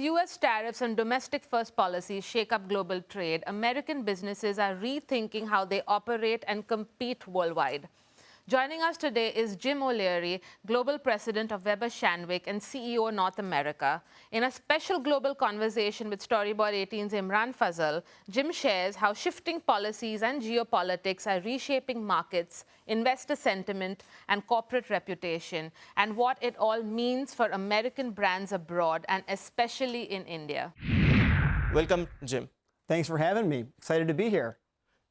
U.S. tariffs and domestic-first policies shake up global trade, American businesses are rethinking how they operate and compete worldwide. Joining us today is Jim O'Leary, Global President of Weber Shandwick and CEO North America. In a special global conversation with Storyboard 18's Imran Fazal, Jim shares how shifting policies and geopolitics are reshaping markets, investor sentiment, and corporate reputation, and what it all means for American brands abroad, and especially in India. Welcome, Jim. Thanks for having me. Excited to be here.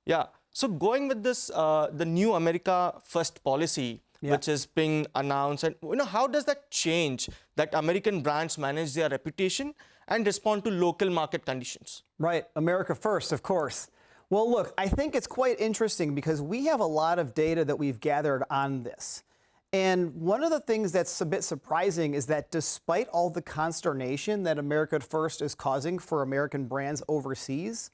Yeah. So going with this, the new America First policy, which is being announced, and how does that change that American brands manage their reputation and respond to local market conditions? Right. America First, of course. Well, look, I think it's quite interesting because we have a lot of data that we've gathered on this. And one of the things that's a bit surprising is that despite all the consternation that America First is causing for American brands overseas,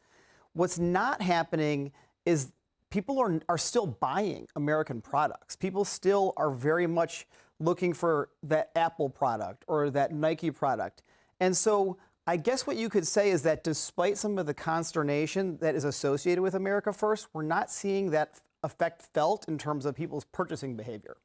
what's not happening is people are still buying American products. People still are very much looking for that Apple product or that Nike product. And so I guess what you could say is that despite some of the consternation that is associated with America First, we're not seeing that effect felt in terms of people's purchasing behavior.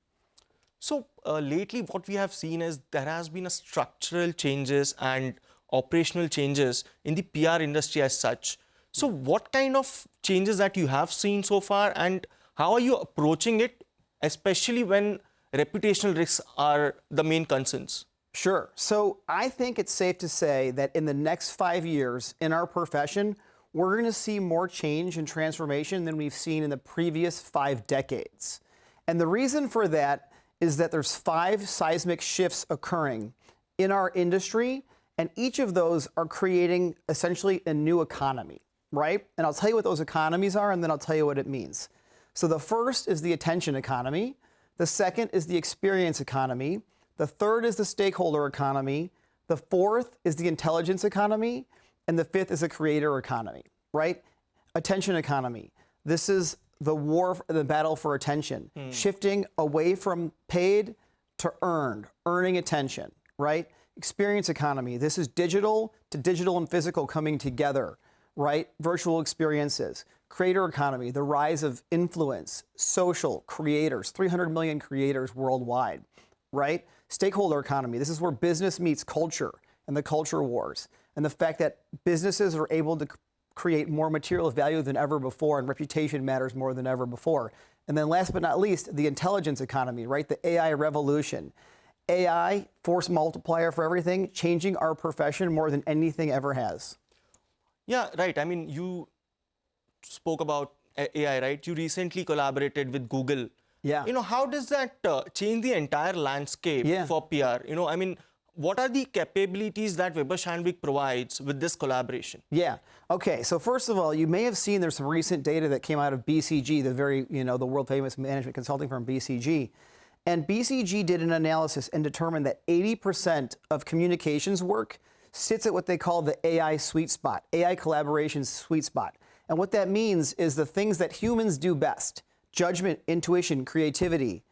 So lately what we have seen is there has been a structural changes and operational changes in the PR industry as such. So what kind of changes that you have seen so far, and how are you approaching it, especially when reputational risks are the main concerns? Sure. So I think it's safe to say that in the next 5 years in our profession, we're going to see more change and transformation than we've seen in the previous 5 decades. And the reason for that is that there's 5 seismic shifts occurring in our industry, and each of those are creating essentially a new economy. Right? And I'll tell you what those economies are, and then I'll tell you what it means. So the first is the attention economy. The second is the experience economy. The third is the stakeholder economy. The fourth is the intelligence economy. And the fifth is the creator economy, right? Attention economy. This is the war, the battle for attention, shifting away from paid to earned, earning attention, right? Experience economy. This is digital to digital and physical coming together. Right? Virtual experiences, creator economy, the rise of influence, social creators, 300 million creators worldwide, right? Stakeholder economy, this is where business meets culture and the culture wars, and the fact that businesses are able to create more material value than ever before, and reputation matters more than ever before. And then last but not least, the intelligence economy, right? The AI revolution. AI, force multiplier for everything, changing our profession more than anything ever has. Yeah, right. I mean, you spoke about AI, right? You recently collaborated with Google. Yeah. How does that change the entire landscape for PR? I mean, what are the capabilities that Weber Shandwick provides with this collaboration? Yeah. Okay. So first of all, you may have seen there's some recent data that came out of BCG, the world famous management consulting firm BCG. And BCG did an analysis and determined that 80% of communications work sits at what they call the AI sweet spot, AI collaboration sweet spot. And what that means is the things that humans do best, judgment, intuition, creativity,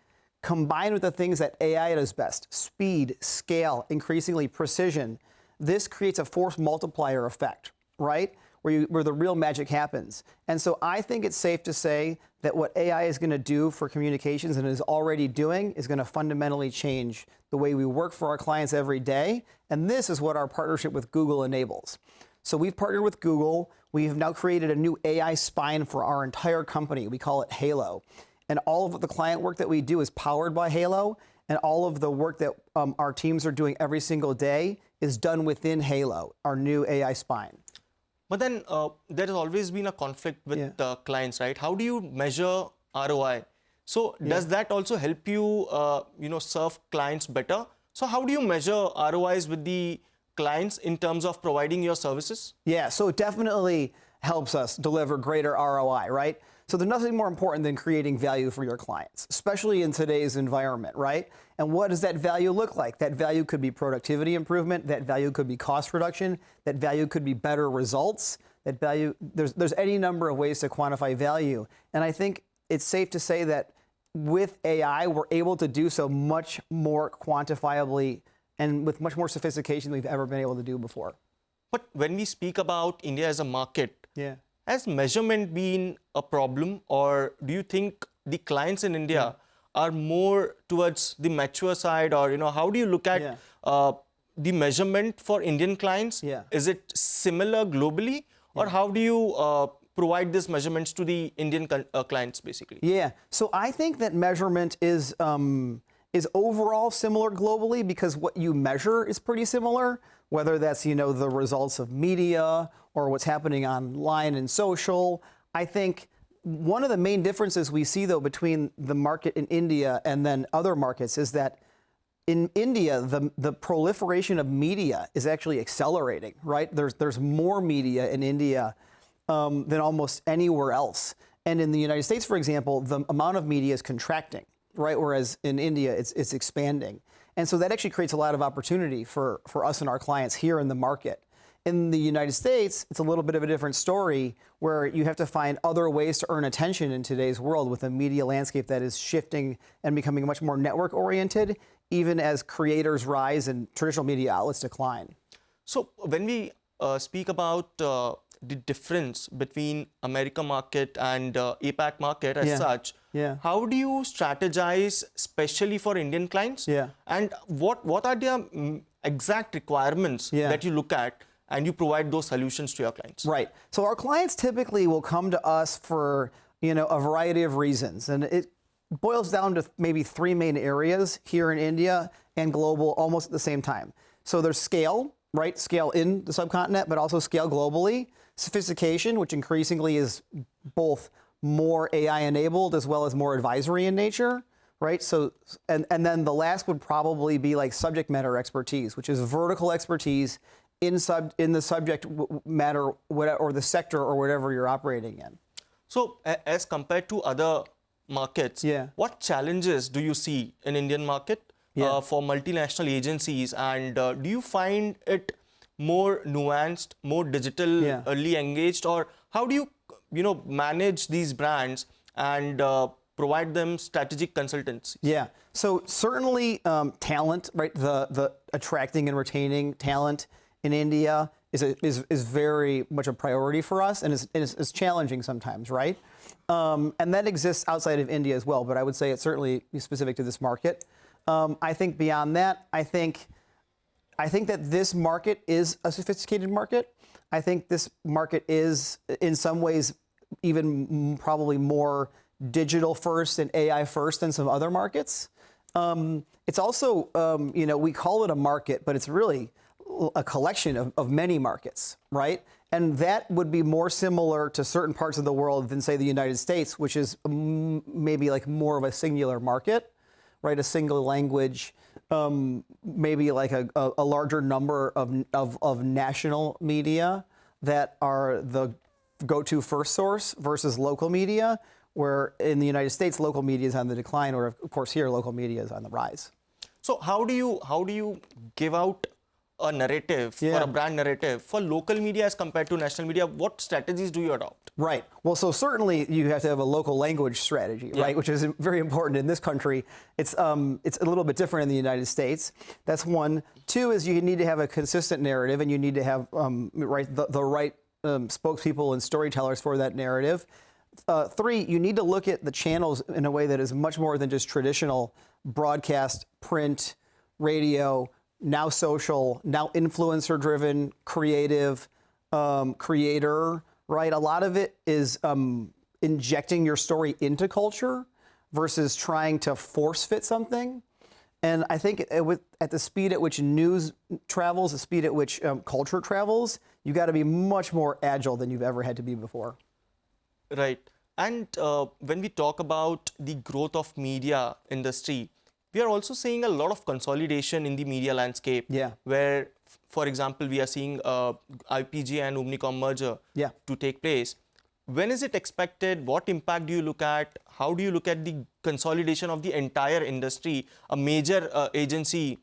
combined with the things that AI does best, speed, scale, increasingly precision. This creates a force multiplier effect, right? Where the real magic happens. And so I think it's safe to say that what AI is going to do for communications and is already doing is going to fundamentally change the way we work for our clients every day. And this is what our partnership with Google enables. So we've partnered with Google. We've now created a new AI spine for our entire company. We call it Halo. And all of the client work that we do is powered by Halo. And all of the work that our teams are doing every single day is done within Halo, our new AI spine. But then there has always been a conflict with the clients, right? How do you measure ROI? So does that also help you, serve clients better? So how do you measure ROIs with the clients in terms of providing your services? Yeah, so it definitely helps us deliver greater ROI, right? So there's nothing more important than creating value for your clients, especially in today's environment, right? And what does that value look like? That value could be productivity improvement, that value could be cost reduction, that value could be better results, that value, there's any number of ways to quantify value. And I think it's safe to say that with AI, we're able to do so much more quantifiably and with much more sophistication than we've ever been able to do before. But when we speak about India as a market, Yeah. has measurement been a problem, or do you think the clients in India are more towards the mature side, or how do you look at the measurement for Indian clients? Yeah. Is it similar globally, or how do you provide these measurements to the Indian clients basically? Yeah. So I think that measurement is overall similar globally because what you measure is pretty similar, whether that's the results of media or what's happening online and social. I think one of the main differences we see though between the market in India and then other markets is that in India, the proliferation of media is actually accelerating, right? There's more media in India than almost anywhere else. And in the United States, for example, the amount of media is contracting, right? Whereas in India, it's expanding. And so that actually creates a lot of opportunity for us and our clients here in the market. In the United States, it's a little bit of a different story where you have to find other ways to earn attention in today's world with a media landscape that is shifting and becoming much more network oriented, even as creators rise and traditional media outlets decline. So when we speak about the difference between America market and APAC market as such, how do you strategize, especially for Indian clients? And what are their exact requirements that you look at and you provide those solutions to your clients? Right. So our clients typically will come to us for a variety of reasons, and it boils down to maybe three main areas here in India and global almost at the same time. So there's scale, right? Scale in the subcontinent, but also scale globally. Sophistication, which increasingly is both more AI enabled as well as more advisory in nature, right? So, and then the last would probably be like subject matter expertise, which is vertical expertise in the subject matter or the sector or whatever you're operating in. So as compared to other markets, what challenges do you see in Indian market for multinational agencies, and do you find it more nuanced, more digitally engaged, or how do you manage these brands and provide them strategic consultancy? Yeah, so certainly talent, right? The attracting and retaining talent in India is very much a priority for us, and is challenging sometimes, right? And that exists outside of India as well, but I would say it's certainly specific to this market. I think beyond that, I think that this market is a sophisticated market. I think this market is, in some ways, even probably more digital first and AI first than some other markets. It's also, we call it a market, but it's really a collection of many markets, right? And that would be more similar to certain parts of the world than, say, the United States, which is maybe like more of a singular market, right? A single language, maybe like a larger number of national media that are the go-to first source versus local media, where in the United States, local media is on the decline, or of course here, local media is on the rise. So how do you give out a narrative or a brand narrative for local media as compared to national media? What strategies do you adopt? Right. Well, so certainly you have to have a local language strategy, right? Which is very important in this country. It's a little bit different in the United States. That's one. Two is you need to have a consistent narrative, and you need to have the right spokespeople and storytellers for that narrative. Three, you need to look at the channels in a way that is much more than just traditional broadcast, print, radio, now social, now influencer-driven, creative, creator, right? A lot of it is injecting your story into culture versus trying to force fit something. And I think at the speed at which news travels, the speed at which culture travels, you got to be much more agile than you've ever had to be before. Right. And when we talk about the growth of media industry, we are also seeing a lot of consolidation in the media landscape. Where, for example, we are seeing IPG and Omnicom merger to take place. When is it expected? What impact do you look at? How do you look at the consolidation of the entire industry, a major agency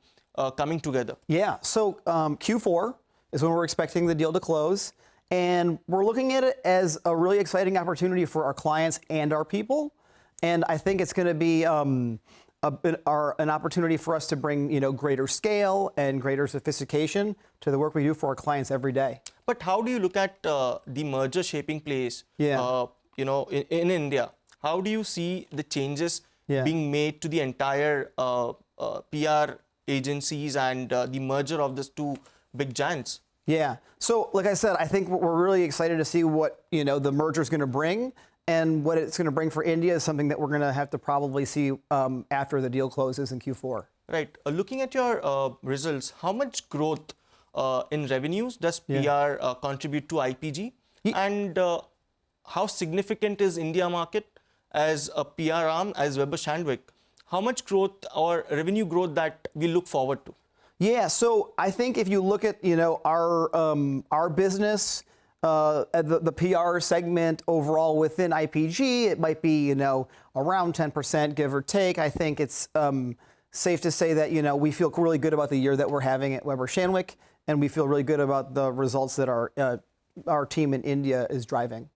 coming together? Yeah, so Q4 is when we're expecting the deal to close. And we're looking at it as a really exciting opportunity for our clients and our people. And I think it's going to be an opportunity for us to bring, greater scale and greater sophistication to the work we do for our clients every day. But how do you look at the merger shaping place, Yeah. in India? How do you see the changes Yeah. being made to the entire PR agencies and the merger of these two big giants? Yeah. So, like I said, I think we're really excited to see what, the merger is going to bring. And what it's going to bring for India is something that we're going to have to probably see after the deal closes in Q4. Right. Looking at your results, how much growth in revenues does PR contribute to IPG? And how significant is India market as a PR arm, as Weber Shandwick? How much growth or revenue growth that we look forward to? Yeah, so I think if you look at our business, the PR segment overall within IPG, it might be around 10%, give or take. I think it's safe to say that we feel really good about the year that we're having at Weber Shandwick, and we feel really good about the results that our team in India is driving.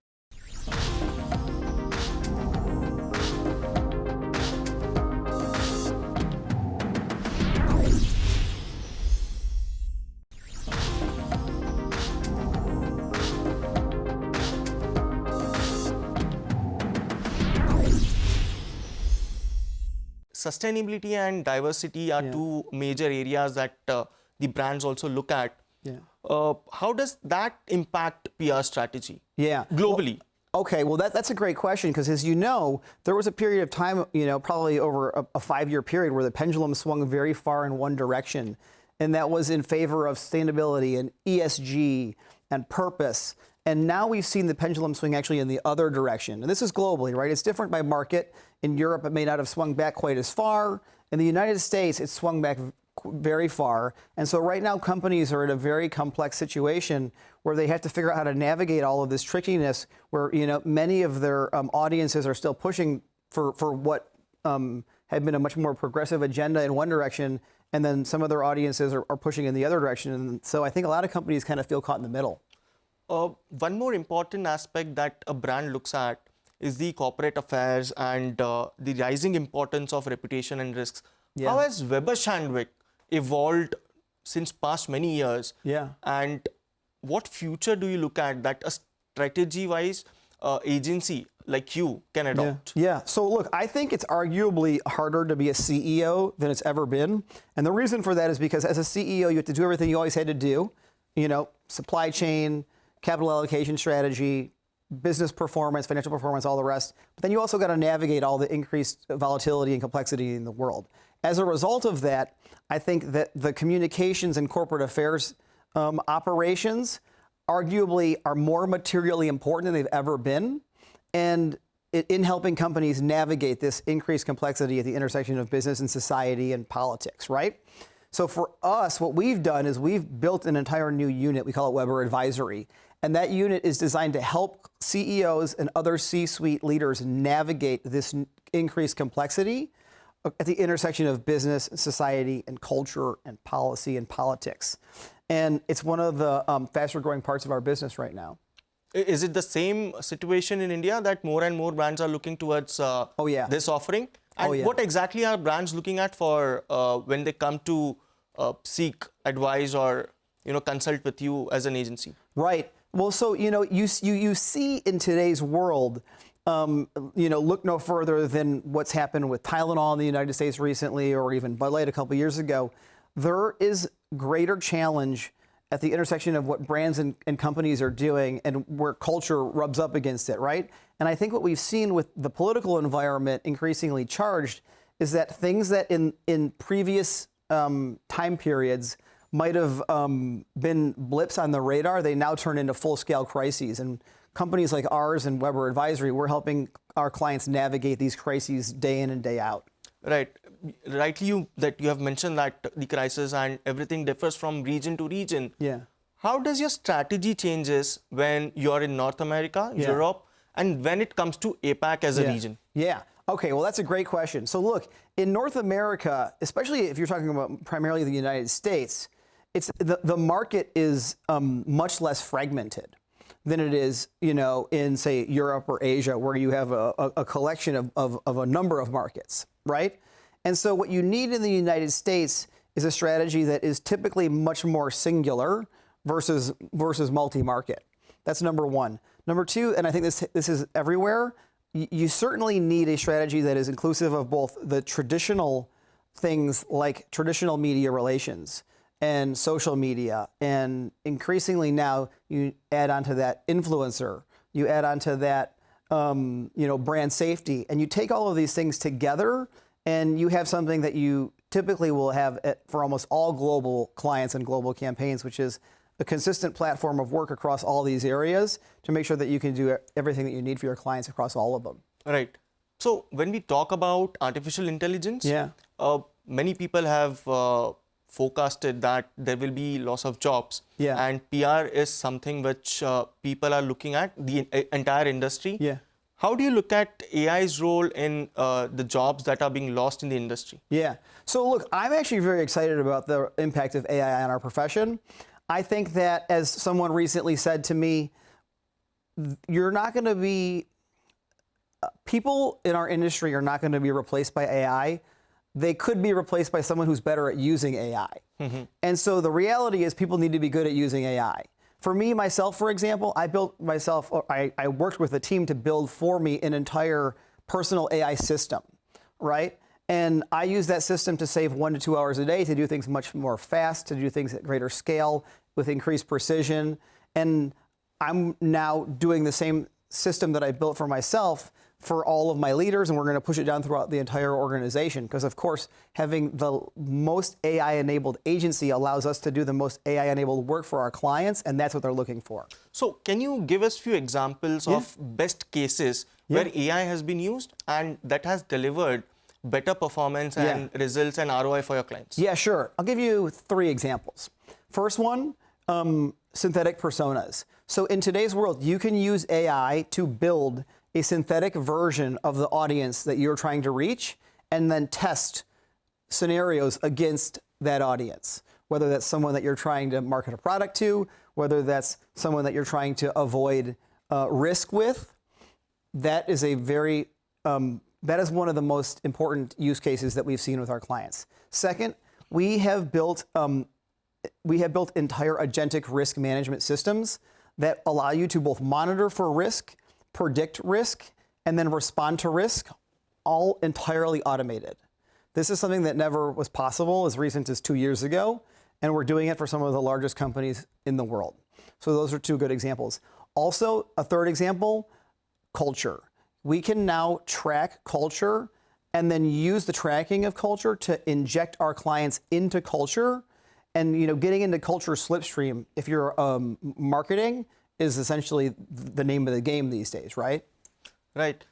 Sustainability and diversity are two major areas that the brands also look at. Yeah. How does that impact PR strategy? Yeah. Globally? Okay, well, that's a great question because, as you know, there was a period of time, probably over a 5-year period where the pendulum swung very far in one direction, and that was in favor of sustainability and ESG and purpose. And now we've seen the pendulum swing actually in the other direction. And this is globally, right? It's different by market. In Europe, it may not have swung back quite as far. In the United States, it's swung back very far. And so right now, companies are in a very complex situation where they have to figure out how to navigate all of this trickiness, where many of their audiences are still pushing for what had been a much more progressive agenda in one direction, and then some of their audiences are pushing in the other direction. And so I think a lot of companies kind of feel caught in the middle. One more important aspect that a brand looks at is the corporate affairs and the rising importance of reputation and risks. Yeah. How has Weber Shandwick evolved since past many years? Yeah. And what future do you look at that a strategy-wise agency like you can adopt? Yeah. So look, I think it's arguably harder to be a CEO than it's ever been. And the reason for that is because as a CEO, you have to do everything you always had to do, supply chain, capital allocation strategy, business performance, financial performance, all the rest. But then you also got to navigate all the increased volatility and complexity in the world. As a result of that, I think that the communications and corporate affairs operations arguably are more materially important than they've ever been, and in helping companies navigate this increased complexity at the intersection of business and society and politics, right? So for us, what we've done is we've built an entire new unit. We call it Weber Advisory. And that unit is designed to help CEOs and other C-suite leaders navigate this increased complexity at the intersection of business, society, and culture, and policy, and politics. And it's one of the faster growing parts of our business right now. Is it the same situation in India that more and more brands are looking towards this offering? And what exactly are brands looking at for when they come to seek advice or consult with you as an agency? Right. Well, so you see in today's world, look no further than what's happened with Tylenol in the United States recently, or even Bud Light a couple years ago. There is greater challenge at the intersection of what brands and companies are doing and where culture rubs up against it, right? And I think what we've seen with the political environment increasingly charged is that things that in previous time periods might have been blips on the radar, they now turn into full-scale crises. And companies like ours and Weber Advisory, we're helping our clients navigate these crises day in and day out. Right. Rightly, you have mentioned that the crisis and everything differs from region to region. Yeah. How does your strategy changes when you're in North America, Europe, and when it comes to APAC as a region? Yeah. Okay, well, that's a great question. So look, in North America, especially if you're talking about primarily the United States, the market is much less fragmented than it is, in, say, Europe or Asia, where you have a collection of a number of markets, right? And so what you need in the United States is a strategy that is typically much more singular versus multi-market. That's number one. Number two, and I think this is everywhere, you certainly need a strategy that is inclusive of both the traditional things like traditional media relations and social media, and increasingly now you add onto that influencer, you add onto that brand safety, and you take all of these things together, and you have something that you typically will have for almost all global clients and global campaigns, which is a consistent platform of work across all these areas to make sure that you can do everything that you need for your clients across all of them. Right. So when we talk about artificial intelligence, many people have forecasted that there will be loss of jobs. And PR is something which people are looking at, the entire industry. How do you look at AI's role in the jobs that are being lost in the industry? So look, I'm actually very excited about the impact of AI on our profession. I think that, as someone recently said to me, you're not going to be, people in our industry are not going to be replaced by AI. They could be replaced by someone who's better at using AI. And so the reality is people need to be good at using AI. For me, myself, for example, I worked with a team to build for me an entire personal AI system, right? And I use that system to save 1 to 2 hours a day, to do things much more fast, to do things at greater scale with increased precision. And I'm now doing the same system that I built for myself for all of my leaders, and we're going to push it down throughout the entire organization. Because of course, having the most AI-enabled agency allows us to do the most AI-enabled work for our clients, and that's what they're looking for. So can you give us a few examples of best cases where AI has been used and that has delivered better performance and results and ROI for your clients? Yeah, sure. I'll give you 3 examples. First one, synthetic personas. So in today's world, you can use AI to build a synthetic version of the audience that you're trying to reach, and then test scenarios against that audience. Whether that's someone that you're trying to market a product to, whether that's someone that you're trying to avoid risk with. That is one of the most important use cases that we've seen with our clients. Second, we have built entire agentic risk management systems that allow you to both monitor for risk, predict risk, and then respond to risk, all entirely automated. This is something that never was possible as recent as 2 years ago, and we're doing it for some of the largest companies in the world. So those are 2 good examples. Also, a third example, culture. We can now track culture and then use the tracking of culture to inject our clients into culture. And getting into culture slipstream, if you're marketing, is essentially the name of the game these days, right? Right.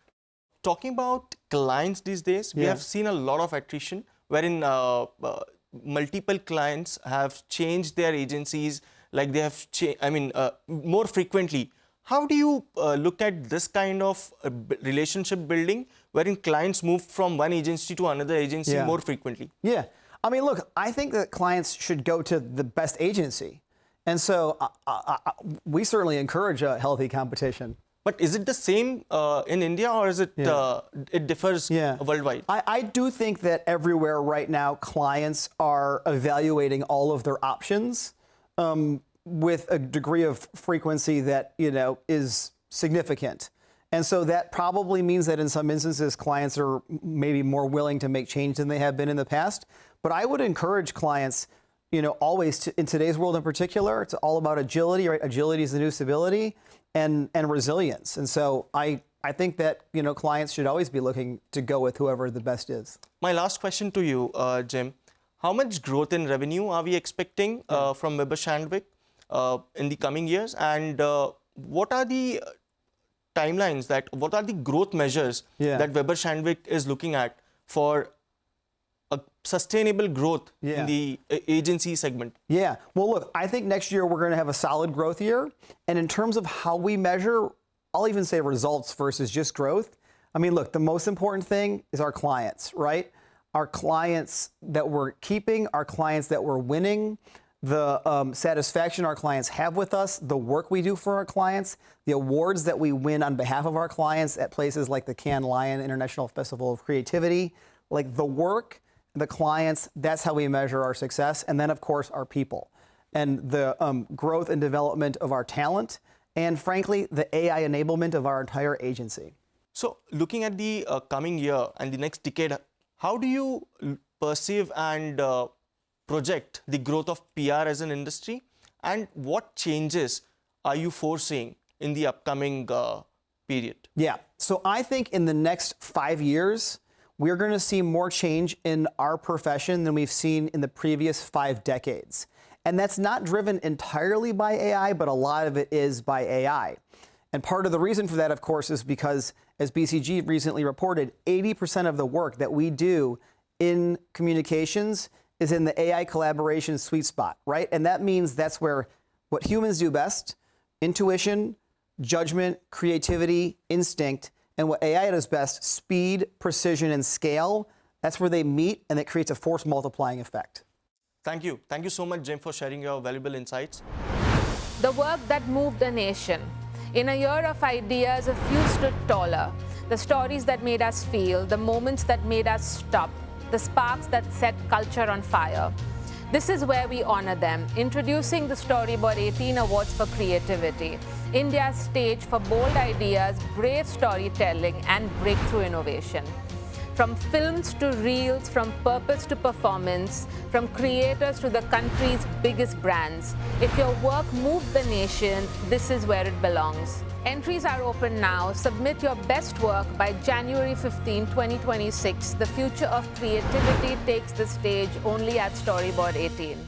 Talking about clients these days, we have seen a lot of attrition wherein multiple clients have changed their agencies, like they have more frequently. How do you look at this kind of relationship building wherein clients move from one agency to another agency more frequently? I mean, look, I think that clients should go to the best agency. And so we certainly encourage a healthy competition. But is it the same in India, or is it it differs worldwide? I do think that everywhere right now, clients are evaluating all of their options with a degree of frequency that is significant. And so that probably means that in some instances, clients are maybe more willing to make change than they have been in the past. But I would encourage clients, always in today's world in particular, it's all about agility, right? Agility is the new stability, and resilience. And so I think that clients should always be looking to go with whoever the best is. My last question to you, Jim, how much growth in revenue are we expecting from Weber Shandwick in the coming years, and what are the timelines, what are the growth measures that Weber Shandwick is looking at for a sustainable growth in the agency segment? Well, look, I think next year we're going to have a solid growth year. And in terms of how we measure, I'll even say results versus just growth. I mean, look, the most important thing is our clients, right? Our clients that we're keeping, our clients that we're winning, the satisfaction our clients have with us, the work we do for our clients, the awards that we win on behalf of our clients at places like the Cannes Lion International Festival of Creativity, Like the work, the clients, that's how we measure our success. And then, of course, our people and the growth and development of our talent. And frankly, the AI enablement of our entire agency. So looking at the coming year and the next decade, how do you perceive and project the growth of PR as an industry? And what changes are you foreseeing in the upcoming period? Yeah, so I think in the next 5 years, we're going to see more change in our profession than we've seen in the previous 5 decades. And that's not driven entirely by AI, but a lot of it is by AI. And part of the reason for that, of course, is because, as BCG recently reported, 80% of the work that we do in communications is in the AI collaboration sweet spot, right? And that means that's where what humans do best, intuition, judgment, creativity, instinct, and what AI does best, speed, precision, and scale, that's where they meet, and it creates a force multiplying effect. Thank you. Thank you so much, Jim, for sharing your valuable insights. The work that moved a nation. In a year of ideas, a few stood taller. The stories that made us feel, the moments that made us stop, the sparks that set culture on fire. This is where we honor them, introducing the Storyboard 18 Awards for Creativity, India's stage for bold ideas, brave storytelling, and breakthrough innovation. From films to reels, from purpose to performance, from creators to the country's biggest brands. If your work moved the nation, this is where it belongs. Entries are open now. Submit your best work by January 15, 2026. The future of creativity takes the stage only at Storyboard 18.